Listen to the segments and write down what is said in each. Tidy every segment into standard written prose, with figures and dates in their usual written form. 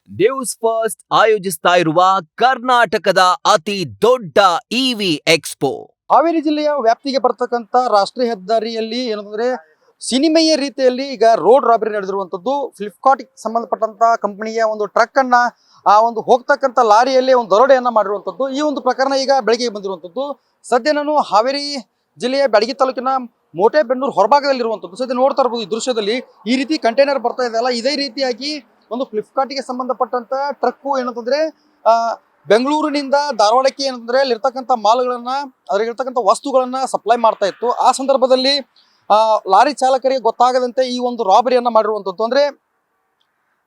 News first ಆಯೋಜಿಸ್ತಾ ಇರುವ ಕರ್ನಾಟಕದ ಅತಿ ದೊಡ್ಡ ಇವಿ ಎಕ್ಸ್ಪೋ. ಹಾವೇರಿ ಜಿಲ್ಲೆಯ ವ್ಯಾಪ್ತಿಗೆ ಬರ್ತಕ್ಕಂಥ ರಾಷ್ಟ್ರೀಯ ಹೆದ್ದಾರಿಯಲ್ಲಿ ಏನಂದ್ರೆ ಸಿನಿಮೆಯ ರೀತಿಯಲ್ಲಿ ಈಗ ರೋಡ್ ರಾಬರಿ ನಡೆದಿರುವಂತದ್ದು. ಫ್ಲಿಪ್ಕಾರ್ಟ್ ಸಂಬಂಧಪಟ್ಟಂತ ಕಂಪನಿಯ ಒಂದು ಟ್ರಕ್ ಅನ್ನ ಆ ಒಂದು ಹೋಗ್ತಕ್ಕಂಥ ಲಾರಿಯಲ್ಲಿ ಒಂದು ದರೋಡೆಯನ್ನ ಮಾಡಿರುವಂತದ್ದು. ಈ ಒಂದು ಪ್ರಕರಣ ಈಗ ಬೆಳಗ್ಗೆ ಬಂದಿರುವಂತದ್ದು. ಸದ್ಯ ನಾನು ಹಾವೇರಿ ಜಿಲ್ಲೆಯ ಬ್ಯಾಡಗಿ ತಾಲೂಕಿನ ಮೋಟೆಬೆನ್ನೂರು ಹೊರಭಾಗದಲ್ಲಿರುವಂತದ್ದು. ಸದ್ಯ ನೋಡ್ತಾ ಇರಬಹುದು ಈ ದೃಶ್ಯದಲ್ಲಿ ಈ ರೀತಿ ಕಂಟೈನರ್ ಬರ್ತಾ ಇದೆ ಅಲ್ಲ, ಇದೇ ರೀತಿಯಾಗಿ ಒಂದು ಫ್ಲಿಪ್ಕಾರ್ಟ್ಗೆ ಸಂಬಂಧಪಟ್ಟಂತ ಟ್ರಕ್ ಏನಂತಂದ್ರೆ ಬೆಂಗಳೂರಿನಿಂದ ಧಾರವಾಡಕ್ಕೆ ಏನಂದ್ರೆ ಅಲ್ಲಿರ್ತಕ್ಕಂಥ ಮಾಲ್ಗಳನ್ನ ಅದರಲ್ಲಿರ್ತಕ್ಕಂಥ ವಸ್ತುಗಳನ್ನ ಸಪ್ಲೈ ಮಾಡ್ತಾ ಇತ್ತು. ಆ ಸಂದರ್ಭದಲ್ಲಿ ಲಾರಿ ಚಾಲಕರಿಗೆ ಗೊತ್ತಾಗದಂತೆ ಈ ಒಂದು ರಾಬರಿಯನ್ನ ಮಾಡಿರುವಂತದ್ದು. ಅಂದ್ರೆ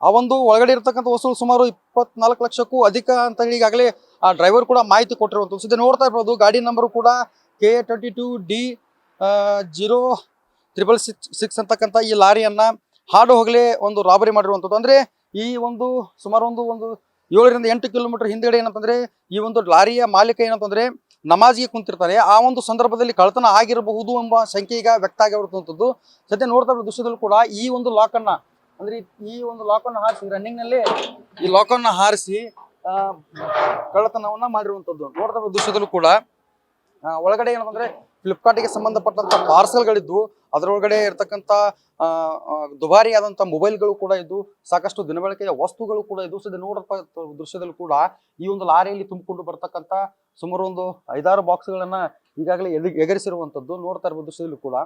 ಆ ಒಂದು ಒಳಗಡೆ ಇರ್ತಕ್ಕಂಥ ವಸ್ತುಗಳು ಸುಮಾರು 24 ಲಕ್ಷಕ್ಕೂ ಅಧಿಕ ಅಂತ ಹೇಳಿ ಈಗಾಗಲೇ ಆ ಡ್ರೈವರ್ ಕೂಡ ಮಾಹಿತಿ ಕೊಟ್ಟಿರುವಂಥದ್ದು. ಸದ್ಯ ನೋಡ್ತಾ ಇರ್ಬೋದು ಗಾಡಿ ನಂಬರ್ ಕೂಡ KA22D0666 ಅಂತಕ್ಕಂಥ ಈ ಲಾರಿಯನ್ನ ಹಾಡು ಹೋಗಲೇ ಒಂದು ರಾಬರಿ ಮಾಡಿರುವಂಥದ್ದು. ಅಂದ್ರೆ ಈ ಒಂದು ಸುಮಾರು ಒಂದು 7 ರಿಂದ 8 ಕಿಲೋಮೀಟರ್ ಹಿಂದ್ಗಡೆ ಏನಂತಂದ್ರೆ ಈ ಒಂದು ಲಾರಿಯ ಮಾಲೀಕ ಏನಂತಂದ್ರೆ ನಮಾಜಿಗೆ ಕುಂತಿರ್ತಾನೆ. ಆ ಒಂದು ಸಂದರ್ಭದಲ್ಲಿ ಕಳ್ಳತನ ಆಗಿರಬಹುದು ಎಂಬ ಸಂಖ್ಯೆ ಈಗ ವ್ಯಕ್ತ ಆಗಿರುವಂತದ್ದು. ಸದ್ಯ ನೋಡ್ತಾ ಇರೋ ದೃಶ್ಯದಲ್ಲೂ ಕೂಡ ಈ ಒಂದು ಲಾಕ್ ಅನ್ನ ಅಂದ್ರೆ ಈ ಒಂದು ಲಾಕ್ ಅನ್ನ ಹಾರಿಸಿ ರನ್ನಿಂಗ್ ನಲ್ಲಿ ಈ ಲಾಕ್ ಅನ್ನ ಹಾರಿಸಿ ಕಳ್ಳತನವನ್ನ ಮಾಡಿರುವಂತದ್ದು. ನೋಡ್ತಾ ಇರೋ ದೃಶ್ಯದಲ್ಲೂ ಕೂಡ ಒಳಗಡೆ ಏನಂತಂದ್ರೆ ಫ್ಲಿಪ್ಕಾರ್ಟ್ಗೆ ಸಂಬಂಧಪಟ್ಟಂತ ಪಾರ್ಸಲ್ಗಳಿದ್ದು ಅದರೊಳಗಡೆ ಇರ್ತಕ್ಕಂಥ ದುಬಾರಿಯಾದಂಥ ಮೊಬೈಲ್ಗಳು ಕೂಡ ಇದ್ದು ಸಾಕಷ್ಟು ದಿನಬಳಕೆಯ ವಸ್ತುಗಳು ಕೂಡ ಇದ್ದು. ಸದ್ಯ ನೋಡಪ್ಪ ದೃಶ್ಯದಲ್ಲೂ ಕೂಡ ಈ ಒಂದು ಲಾರಿಯಲ್ಲಿ ತುಂಬಿಕೊಂಡು ಬರ್ತಕ್ಕಂಥ ಸುಮಾರು ಒಂದು 5-6 ಬಾಕ್ಸ್ಗಳನ್ನ ಈಗಾಗಲೇ ಎಗರಿಸಿರುವಂಥದ್ದು. ನೋಡ್ತಾ ಇರುವ ದೃಶ್ಯದಲ್ಲೂ ಕೂಡ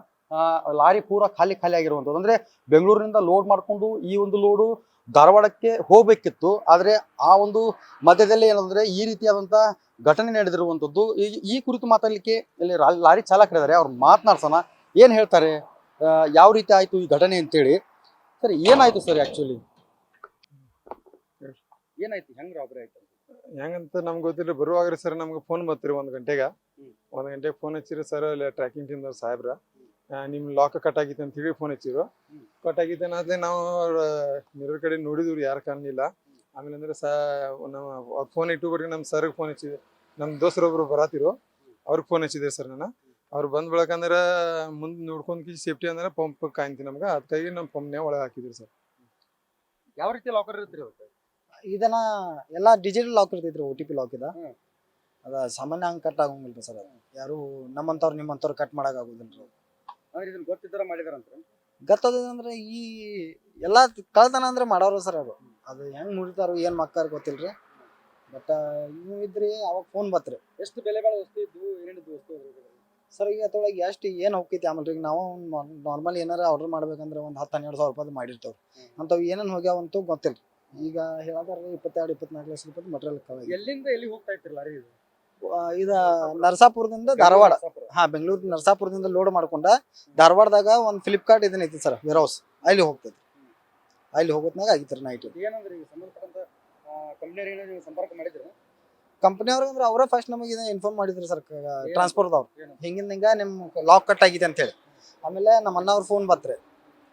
ಲಾರಿ ಪೂರ ಖಾಲಿ ಆಗಿರುವಂಥದ್ದು. ಅಂದ್ರೆ ಬೆಂಗಳೂರಿನಿಂದ ಲೋಡ್ ಮಾಡಿಕೊಂಡು ಈ ಒಂದು ಲೋಡು ಧಾರವಾಡಕ್ಕೆ ಹೋಗ್ಬೇಕಿತ್ತು. ಆದ್ರೆ ಆ ಒಂದು ಮಧ್ಯದಲ್ಲಿ ಏನಂದ್ರೆ ಈ ರೀತಿಯಾದಂಥ ಘಟನೆ ನಡೆದಿರುವಂಥದ್ದು. ಈ ಕುರಿತು ಮಾತಾಡ್ಲಿಕ್ಕೆ ಇಲ್ಲಿ ಲಾರಿ ಚಾಲಕರಿದ್ದಾರೆ, ಅವ್ರು ಮಾತನಾಡ್ಸೋಣ. ಏನ್ ಹೇಳ್ತಾರೆ, ಯಾವ ರೀತಿ ಆಯ್ತು ಈ ಘಟನೆ ಅಂತೇಳಿ. ಸರ್ ಏನಾಯ್ತು ಸರ್, ಆಕ್ಚುಲಿ ಏನಾಯ್ತು, ಹೆಂಗ್ ರಾಬರಿ ಆಯ್ತು? ಹೆಂಗಂತ ನಮ್ಗೆ ಗೊತ್ತಿಲ್ಲ. ಬರುವಾಗ್ರಿ ಸರ್ ನಮ್ಗೆ ಫೋನ್ ಬರ್ತೀರಿ 1 ಗಂಟೆಗೆ ಫೋನ್ ಹಚ್ಚಿರಿ ಸರ್. ಅಲ್ಲಿ ಟ್ರ್ಯಾಕಿಂಗ್ ಟೀಮ್ ಸಾಹೇಬ್ರ ನಿಮ್ ಲಾಕ್ ಕಟ್ ಆಗಿತ್ತು ಅಂತ ಹೇಳಿ ಫೋನ್ ಹಚ್ಚಿರು. ಕಟ್ ಆಗಿತ್ತು ಅನ್ನೋದ್ಲೆ ನಾವು ಮಿರರ್ ಕಡೆ ನೋಡಿದ್ವಿ, ಯಾರು ಕಾಣಲಿಲ್ಲ. ಆಮೇಲೆ ಅಂದ್ರೆ ನಮ್ಮ ಫೋನ್ ಇಟ್ಟುಬಿಟ್ರೆ ನಮ್ಮ ಸರ್ಗೆ ಫೋನ್ ಹಚ್ಚಿದೆ. ನಮ್ಮ ದೋಸ್ತರೊಬ್ರು ಬರತ್ತಿರು, ಅವ್ರಿಗೆ ಫೋನ್ ಹಚ್ಚಿದೆ ಸರ್ ನಾನು. ಅವ್ರು ಬಂದ್ ಬೆಳಕಂದ್ರೆ ಮುಂದೆ ನೋಡ್ಕೊಂಡ್ ಸೇಫ್ಟಿ ಅಂದ್ರೆ ಪಂಪ್ ಕಾಯ್ತಿ ನಮ್ಗೆ, ಅದಕ್ಕಾಗಿ ನಮ್ಮ ಪಂಪ್ನೇ ಒಳಗೆ ಹಾಕಿದ್ರಿ ಸರ್. ಯಾವ ರೀತಿ ಲಾಕರ್ ಇರ್ತೀರಿ? ಇದನ್ನ ಎಲ್ಲಾ ಡಿಜಿಟಲ್ ಲಾಕ್ ಇರ್ತೈತ್ರಿ, OTP ಲಾಕ್ ಇದ. ಅದ ಸಾಮಾನ್ಯ ಹಂಗ್ ಕಟ್ ಆಗಂಗಿಲ್ರಿ ಸರ್. ಯಾರು ನಮ್ಮಂತವ್ರು ನಿಮ್ಮಂತವ್ರು ಕಟ್ ಮಾಡಕ್ ಆಗುದಿಲ್ರಿ. ಇದನ್ನ ಗೊತ್ತಿದ್ದಾರ ಮಾಡಿದಾರಂತ ಗೊತ್ತದಂದ್ರೆ ಈ ಎಲ್ಲಾ ಕಳ್ತನ ಅಂದ್ರೆ ಮಾಡೋರು ಸರ್. ಅದು ಹೆಂಗ್ ಮುಡಿತಾರೋ ಏನ್ ಮಕ್ಕಾರ ಗೊತ್ತಿಲ್ರಿ. ಬಟ್ ಇವು ಇದ್ರಿ ಅವಾಗ ಫೋನ್ ಬತ್ರಿ. ಎಷ್ಟು ಬೆಲೆ ಬಾಳ ವಸ್ತು ಇದ್ದು, ಏನೇನಿದ್ದು ವಸ್ತು ಸರ್? ಈಗ ಅದ್ರೊಳಗೆ ಎಷ್ಟು ಏನ್ ಹೋಗ್ತೈತಿ ಆಮೇಲೆ ಈಗ ನಾವು ನಾರ್ಮಲ್ ಏನಾರ ಆರ್ಡರ್ ಮಾಡ್ಬೇಕಂದ್ರೆ ಒಂದ್ 10-12 ಸಾವಿರ ರೂಪಾಯಿ ಮಾಡಿರ್ತೇವ್ರಿ. ಅಂತವ್ ಏನೇನ್ ಹೋಗ್ಯಾವಂತೂ ಗೊತ್ತಿಲ್ರಿ. ಈಗ ಹೇಳದಾರ 22-24 ಲಕ್ಷ ರೂಪಾಯಿ ಮಟೀರಿಯಲ್. ಎಲ್ಲಿಂದ ಎಲ್ಲಿ ಹೋಗ್ತಾ ಇತ್ತು ಲಾರಿ? ಇದ ನರಸಾಪುರದಿಂದ ಧಾರವಾಡ. ಬೆಂಗಳೂರು ನರಸಾಪುರದಿಂದ ಲೋಡ್ ಮಾಡ್ಕೊಂಡ ಧಾರವಾಡದಾಗ ಒಂದ್ ಫ್ಲಿಪ್ಕಾರ್ಟ್ ಇದನ್ನ ಐತಿ ಸರ್, ವೇರ್ ಹೌಸ್, ಅಲ್ಲಿ ಹೋಗ್ತೈತಿ. ಅಲ್ಲಿ ಹೋಗೋದ್ನಾಗ ಆಗಿತ್ರಿ ನೈಟ್. ಏನಂದ್ರೆ ಸಂಬಂಧಪಟ್ಟಂತ ಕಂಪನಿ ಸಂಪರ್ಕ ಮಾಡಿದ್ರು ಕಂಪನಿಯವ್ರಿಗೆ ಅಂದ್ರೆ ಅವರೇ ಫಸ್ಟ್ ನಮಗೆ ಇದನ್ನ ಇನ್ಫಾರ್ಮ್ ಮಾಡಿದ್ರು ಸರ್, ಟ್ರಾನ್ಸ್ಪೋರ್ಟ್ದವ್ರು. ಹಿಂಗ ನಿಮ್ ಲಾಕ್ ಕಟ್ ಆಗಿದೆ ಅಂತ ಹೇಳಿ. ಆಮೇಲೆ ನಮ್ಮ ಅಣ್ಣವ್ರ ಫೋನ್ ಬತ್ರಿ,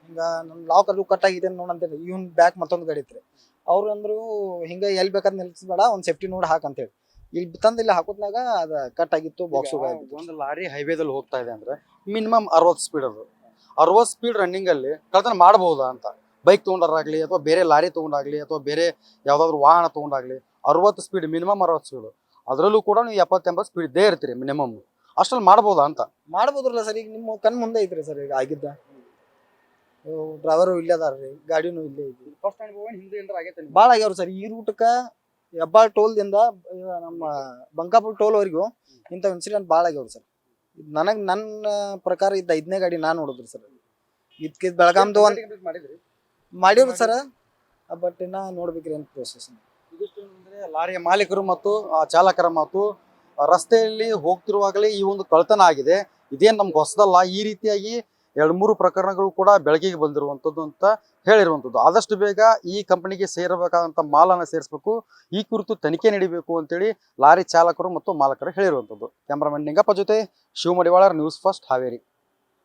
ಹಿಂಗ ನಮ್ ಲಾಕ್ ಅದು ಕಟ್ ಆಗಿದೆ ನೋಡಂತೇಳಿ. ಇವನ್ ಬ್ಯಾಕ್ ಮತ್ತೊಂದು ಗಾಡಿ ಇತ್ರಿ. ಅವ್ರು ಅಂದ್ರು ಹಿಂಗ ಎಲ್ಲಿ ಬೇಕಾದ್ ನಿಲ್ಸ್ಬೇಡ, ಒಂದ್ ಸೇಫ್ಟಿ ನೋಡ್ ಹಾಕಂತೇಳಿ. ಇಲ್ಲಿ ತಂದ್ ಇಲ್ಲಿ ಹಾಕೋದ್ನಾಗ ಅದ ಕಟ್ ಆಗಿತ್ತು ಬಾಕ್ಸ್. ಒಂದು ಲಾರಿ ಹೈವೇದಲ್ಲಿ ಹೋಗ್ತಾ ಇದೆ ಅಂದ್ರೆ ಮಿನಿಮಮ್ 60 ಸ್ಪೀಡ್. ಅದು 60 ಸ್ಪೀಡ್ ರನ್ನಿಂಗ್ ಅಲ್ಲಿ ಕಳ್ತನ ಮಾಡಬಹುದಾ ಅಂತ. ಬೈಕ್ ತಗೊಂಡಾಗ್ಲಿ ಅಥವಾ ಬೇರೆ ಲಾರಿ ತಗೊಂಡಾಗ್ಲಿ ಅಥವಾ ಬೇರೆ ಯಾವ್ದಾದ್ರು ವಾಹನ ತಗೊಂಡಾಗ್ಲಿ 60 ಸ್ಪೀಡ್, ಮಿನಿಮಮ್ 60 ಸ್ಪೀಡ್. ಅದರಲ್ಲೂ ಕೂಡ ನೀವು 70-80 ಸ್ಪೀಡ್ ಇದ್ದೇ ಇರ್ತೀರಿ ಮಿನಿಮಮ್. ಅಷ್ಟ್ರಲ್ಲಿ ಮಾಡಬಹುದಾ ಅಂತ. ಮಾಡ್ಬೋದ್ರಲ್ಲ ಸರ್, ಈಗ ನಿಮ್ಮ ಕಣ್ ಮುಂದೆ ಐತ್ರಿ ಸರ್ ಈಗ ಆಗಿದ್ದ. ಡ್ರೈವರು ಇಲ್ಲೇ ಅದಾರ್ರಿ, ಗಾಡಿನೂ ಇಲ್ಲೇ ಐತಿ. ಫಸ್ಟ್ ಅನುಭವ ಹಿಂದೆ ಏನಾರ ಆಗೈತೆ? ಭಾಳ ಆಗ್ಯಾವ್ರಿ ಸರ್. ಈ ರೂಟ್ಕ ಹೆಬ್ಬಾಳ್ ಟೋಲ್ದಿಂದ ನಮ್ಮ ಬಂಕಾಪುರ ಟೋಲ್ ವರೆಗೂ ಇಂಥ ಇನ್ಸಿಡೆಂಟ್ ಭಾಳ ಆಗ್ಯಾವ್ರಿ ಸರ್. ನನ್ನ ಪ್ರಕಾರ ಇದ್ದ 5ನೇ ಗಾಡಿ ನಾನು ನೋಡಿದ್ರಿ ಸರ್. ಇದಕ್ಕೆ ಬೆಳಗಾಮ್ದು ಒಂದ್ ಮಾಡಿವ್ರಿ ಸರ್. ಬಟ್ ಇನ್ನ ನೋಡ್ಬೇಕ್ರಿ ಏನ್ ಪ್ರೋಸೆಸ್. ಇದಿಷ್ಟು ಅಂದ್ರೆ ಲಾರಿಯ ಮಾಲೀಕರು ಮತ್ತು ಚಾಲಕರ ಮಾತು. ರಸ್ತೆಯಲ್ಲಿ ಹೋಗ್ತಿರುವಾಗಲೇ ಈ ಒಂದು ಕಳ್ತನ ಆಗಿದೆ. ಇದೇನ್ ನಮ್ಗೆ ಹೊಸದಲ್ಲ. ಈ ರೀತಿಯಾಗಿ 2-3 ಪ್ರಕರಣಗಳು ಕೂಡ ಬೆಳಕಿಗೆ ಬಂದಿರುವಂತದ್ದು ಅಂತ ಹೇಳಿರುವಂತದ್ದು. ಆದಷ್ಟು ಬೇಗ ಈ ಕಂಪನಿಗೆ ಸೇರಬೇಕಾದಂತ ಮಾಲನ್ನ ಸೇರಿಸಬೇಕು, ಈ ಕುರಿತು ತನಿಖೆ ನಡೀಬೇಕು ಅಂತೇಳಿ ಲಾರಿ ಚಾಲಕರು ಮತ್ತು ಮಾಲಕರು ಹೇಳಿರುವಂತದ್ದು. ಕ್ಯಾಮರಾಮನ್ ನಿಂಗಪ್ಪ ಜೊತೆ ಶಿವಮಡಿವಾಳರ್, ನ್ಯೂಸ್ ಫಸ್ಟ್ ಹಾವೇರಿ.